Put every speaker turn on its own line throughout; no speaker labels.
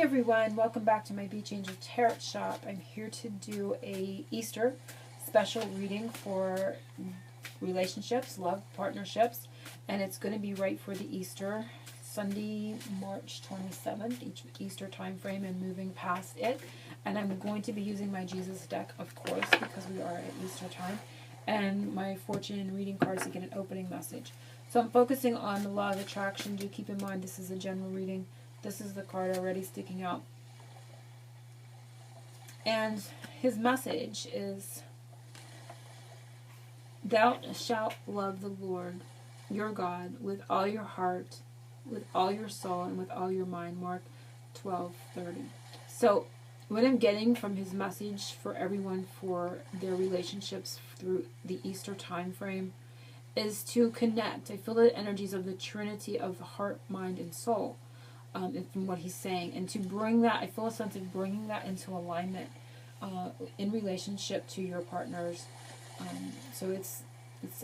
everyone, welcome back to my Beach Angel Tarot shop. I'm here to do a Easter special reading for relationships, love, partnerships, and it's going to be right for the Easter Sunday, March 27th, each Easter time frame and moving past it. And I'm going to be using my Jesus deck, of course, because we are at Easter time, and my fortune reading cards to get an opening message. So I'm focusing on the law of attraction. Do keep in mind this is a general reading. This is the card already sticking out. And his message is, thou shalt love the Lord your God with all your heart, with all your soul, and with all your mind. Mark 12:30. So what I'm getting from his message for everyone for their relationships through the Easter time frame is to connect. I feel the energies of the Trinity of the heart, mind, and soul. And from what he's saying, and to bring that, I feel a sense of bringing that into alignment in relationship to your partners. So it's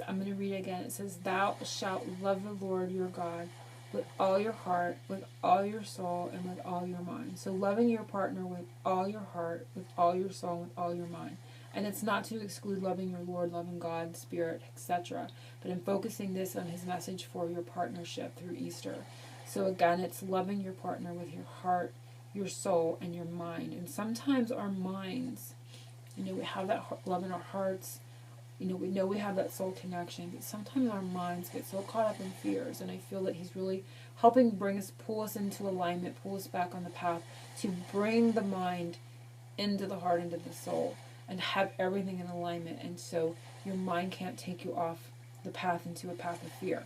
I'm going to read it again. It says, thou shalt love the Lord your God with all your heart, with all your soul, and with all your mind. So loving your partner with all your heart, with all your soul, and with all your mind. And it's not to exclude loving your Lord, loving God, Spirit, etc. But I'm focusing this on his message for your partnership through Easter. So again, it's loving your partner with your heart, your soul, and your mind. And sometimes our minds, we have that love in our hearts. We know we have that soul connection. But sometimes our minds get so caught up in fears. And I feel that he's really helping pull us into alignment, pull us back on the path to bring the mind into the heart, into the soul, and have everything in alignment. And so your mind can't take you off the path into a path of fear.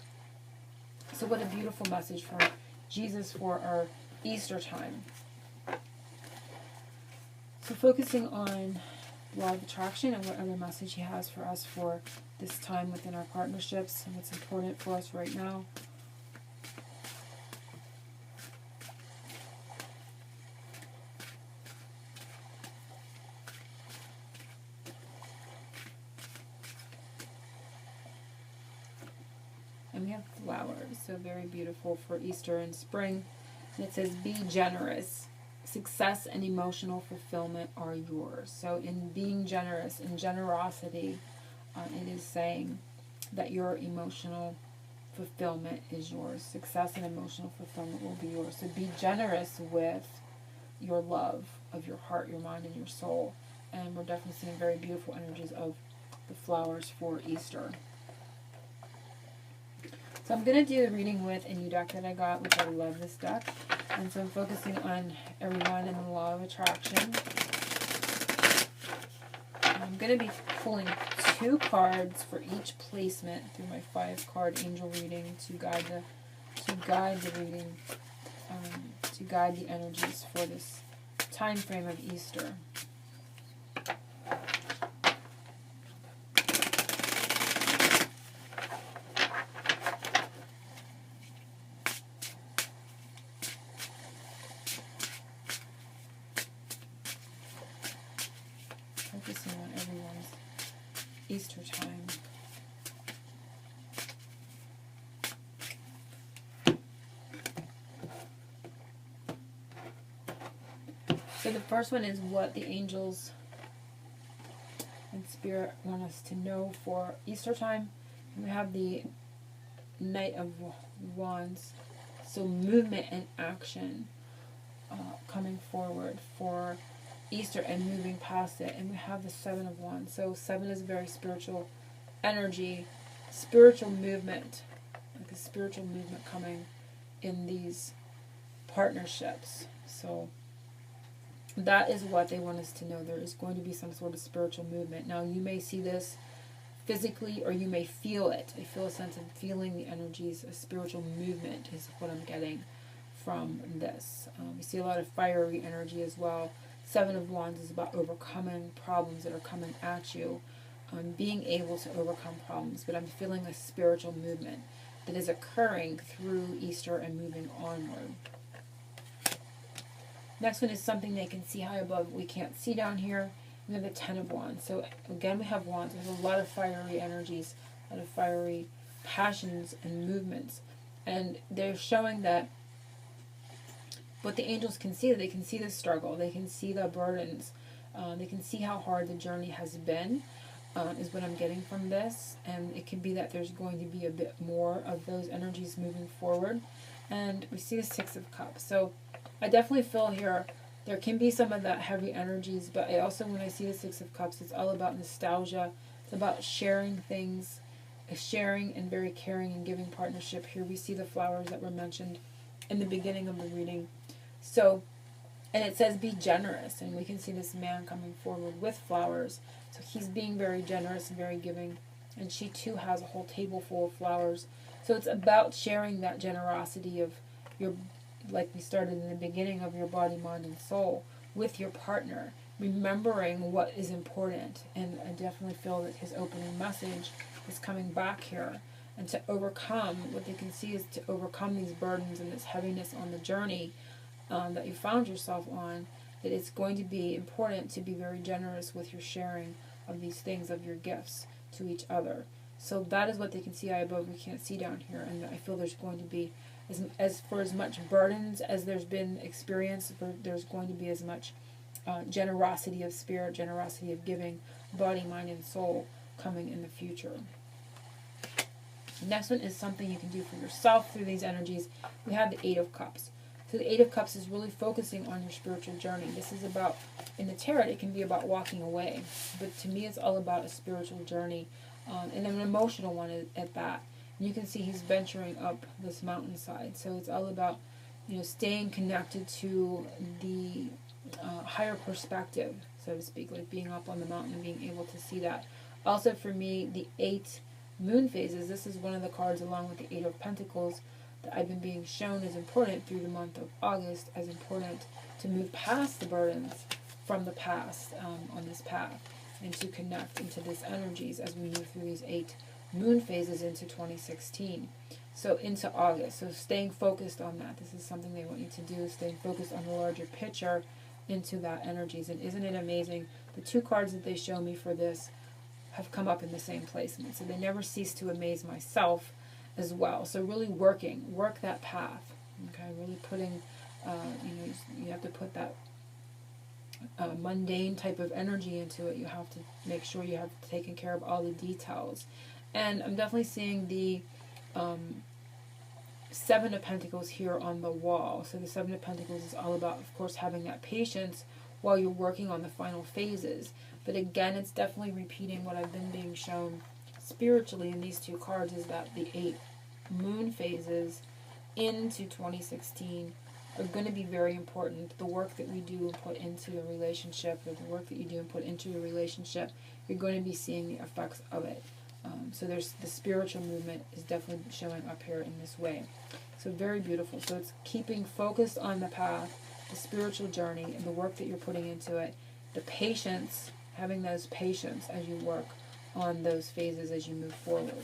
So what a beautiful message from Jesus for our Easter time. So focusing on law of attraction and what other message he has for us for this time within our partnerships and what's important for us right now. And we have flowers, so very beautiful for Easter and spring. And it says, be generous. Success and emotional fulfillment are yours. So in being generous, in generosity, it is saying that your emotional fulfillment is yours. Success and emotional fulfillment will be yours. So be generous with your love of your heart, your mind, and your soul. And we're definitely seeing very beautiful energies of the flowers for Easter. So I'm going to do the reading with a new deck that I got, which I love this deck. And so I'm focusing on everyone in the law of attraction. And I'm going to be pulling 2 cards for each placement through my 5-card angel reading to guide the reading, to guide the energies for this time frame of Easter. Focusing on everyone's Easter time. So the first one is what the angels and Spirit want us to know for Easter time. And we have the Knight of Wands. So movement and action coming forward for Easter and moving past it. And we have the 7 of Wands. So 7 is a very spiritual energy, spiritual movement, like a spiritual movement coming in these partnerships. So that is what they want us to know. There is going to be some sort of spiritual movement. Now you may see this physically or you may feel it. I feel a sense of feeling the energies. A spiritual movement is what I'm getting from this. We see a lot of fiery energy as well. 7 of Wands is about overcoming problems that are coming at you, being able to overcome problems. But I'm feeling a spiritual movement that is occurring through Easter and moving onward. Next one is something they can see high above we can't see down here. We have the 10 of Wands. So again, we have Wands. There's a lot of fiery energies, a lot of fiery passions and movements. And they're showing that But the angels can see it. They can see the struggle. They can see the burdens. They can see how hard the journey has been, is what I'm getting from this. And it could be that there's going to be a bit more of those energies moving forward. And we see the Six of Cups. So I definitely feel here there can be some of that heavy energies, but I also, when I see the Six of Cups, it's all about nostalgia. It's about sharing things, sharing and very caring and giving partnership. Here we see the flowers that were mentioned in the beginning of the reading. So, and it says be generous, and we can see this man coming forward with flowers. So he's being very generous and very giving, and she too has a whole table full of flowers. So it's about sharing that generosity of your, like we started in the beginning, of your body, mind, and soul with your partner, remembering what is important. And I definitely feel that his opening message is coming back here. And to overcome, what they can see is to overcome these burdens and this heaviness on the journey that you found yourself on, that it's going to be important to be very generous with your sharing of these things, of your gifts to each other. So that is what they can see high above, we can't see down here. And I feel there's going to be, as much burdens as there's been experienced, there's going to be as much generosity of spirit, generosity of giving, body, mind, and soul coming in the future. The next one is something you can do for yourself through these energies. We have the Eight of Cups. So the Eight of Cups is really focusing on your spiritual journey. This is about, in the tarot, it can be about walking away. But to me, it's all about a spiritual journey, and an emotional one at that. And you can see he's venturing up this mountainside. So it's all about, staying connected to the higher perspective, so to speak, like being up on the mountain and being able to see that. Also for me, the 8 moon phases, this is one of the cards along with the 8 of Pentacles that I've been being shown is important through the month of August, as important to move past the burdens from the past on this path, and to connect into these energies as we move through these 8 moon phases into 2016. So into August. So staying focused on that. This is something they want you to do, staying focused on the larger picture into that energies. And isn't it amazing? The 2 cards that they show me for this have come up in the same placement. So they never cease to amaze myself as well. So really work that path. Okay, really putting, you have to put that mundane type of energy into it. You have to make sure you have taken care of all the details. And I'm definitely seeing the 7 of Pentacles here on the wall. So the 7 of Pentacles is all about, of course, having that patience while you're working on the final phases. But again, it's definitely repeating what I've been being shown spiritually in these 2 cards, is that the 8 moon phases into 2016 are going to be very important. The work that we do and put into the relationship, or the work that you do and put into your relationship, you're going to be seeing the effects of it. So there's the spiritual movement is definitely showing up here in this way. So very beautiful. So it's keeping focused on the path, the spiritual journey, and the work that you're putting into it. The patience, having those patience as you work on those phases as you move forward.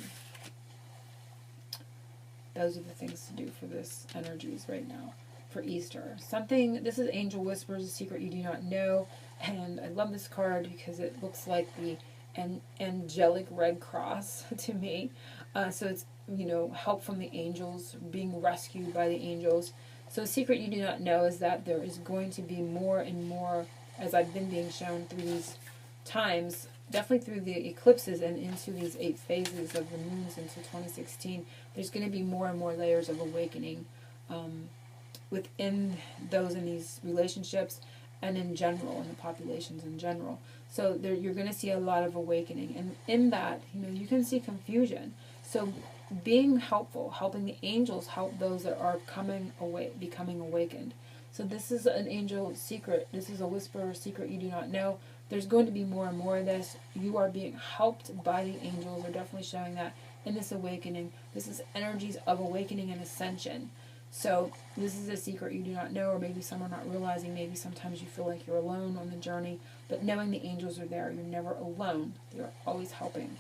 Those are the things to do for this energies right now for Easter. This is Angel Whispers, a secret you do not know. And I love this card because it looks like the angelic red cross to me. So it's, help from the angels, being rescued by the angels. So a secret you do not know is that there is going to be more and more, as I've been being shown through these times, definitely through the eclipses and into these 8 phases of the moons into 2016, there's going to be more and more layers of awakening within those in these relationships and in general, in the populations in general. So you're going to see a lot of awakening. And in that, you can see confusion. So being helpful, helping the angels help those that are becoming awakened. So this is an angel secret. This is a whisper secret you do not know. There's going to be more and more of this. You are being helped by the angels. They're definitely showing that in this awakening. This is energies of awakening and ascension. So this is a secret you do not know, or maybe some are not realizing. Maybe sometimes you feel like you're alone on the journey, but knowing the angels are there, you're never alone. They're always helping.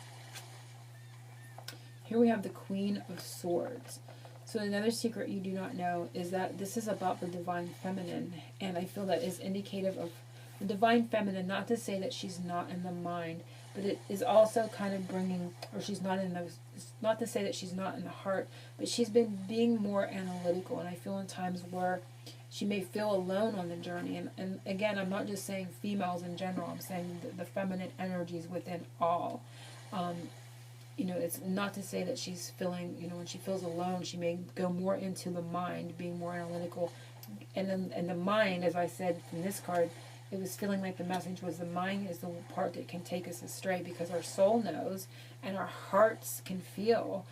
Here we have the Queen of Swords. So another secret you do not know is that this is about the divine feminine, and I feel that is indicative of the divine feminine, not to say that she's not in the mind, but it is also kind of bringing, or she's not in those, not to say that she's not in the heart, but she's been being more analytical, and I feel in times where she may feel alone on the journey. And again, I'm not just saying females in general, I'm saying the feminine energies within all. It's not to say that she's feeling, when she feels alone, she may go more into the mind, being more analytical. And then, and the mind, as I said from this card, it was feeling like the message was the mind is the part that can take us astray, because our soul knows and our hearts can feel,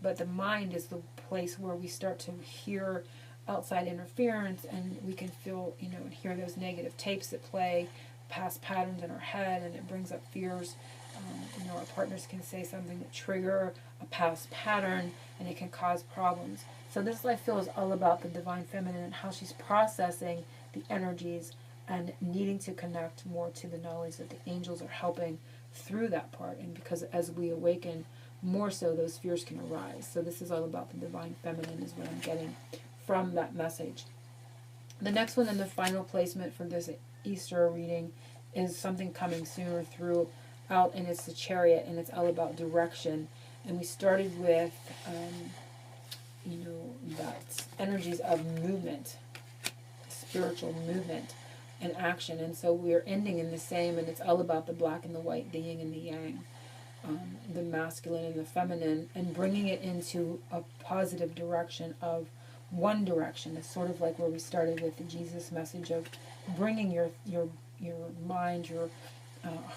but the mind is the place where we start to hear outside interference, and we can feel, and hear those negative tapes that play, past patterns in our head, and it brings up fears. Our partners can say something that trigger a past pattern, and it can cause problems. So this, I feel, is all about the divine feminine and how she's processing the energies and needing to connect more to the knowledge that the angels are helping through that part. And because as we awaken, more so those fears can arise. So this is all about the divine feminine is what I'm getting from that message. The next one and the final placement for this Easter reading is something coming sooner throughout, and it's the Chariot, and it's all about direction. And we started with, that energies of movement, spiritual movement and action. And so we're ending in the same, and it's all about the black and the white, the yin and the yang, the masculine and the feminine, and bringing it into a positive direction of one direction. It's sort of like where we started with the Jesus message of bringing your mind, your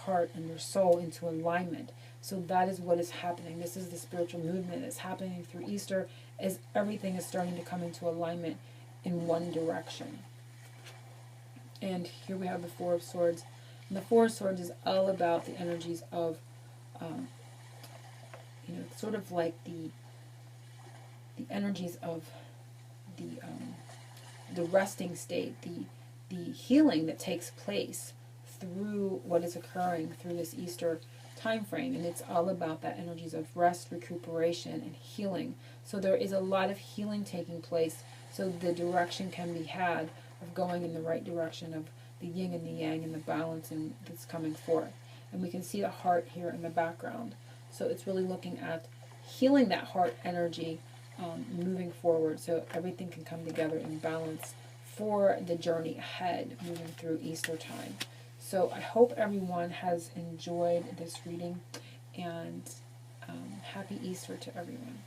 heart, and your soul into alignment. So that is what is happening. This is the spiritual movement that's happening through Easter, as everything is starting to come into alignment in one direction. And here we have the Four of Swords. And the Four of Swords is all about the energies of, sort of like the energies of the resting state, the healing that takes place through what is occurring through this Easter time frame. And it's all about that energies of rest, recuperation, and healing. So there is a lot of healing taking place, so the direction can be had of going in the right direction of the yin and the yang and the balance that's coming forth. And we can see the heart here in the background. So it's really looking at healing that heart energy, moving forward, so everything can come together in balance for the journey ahead, moving through Easter time. So I hope everyone has enjoyed this reading, and happy Easter to everyone.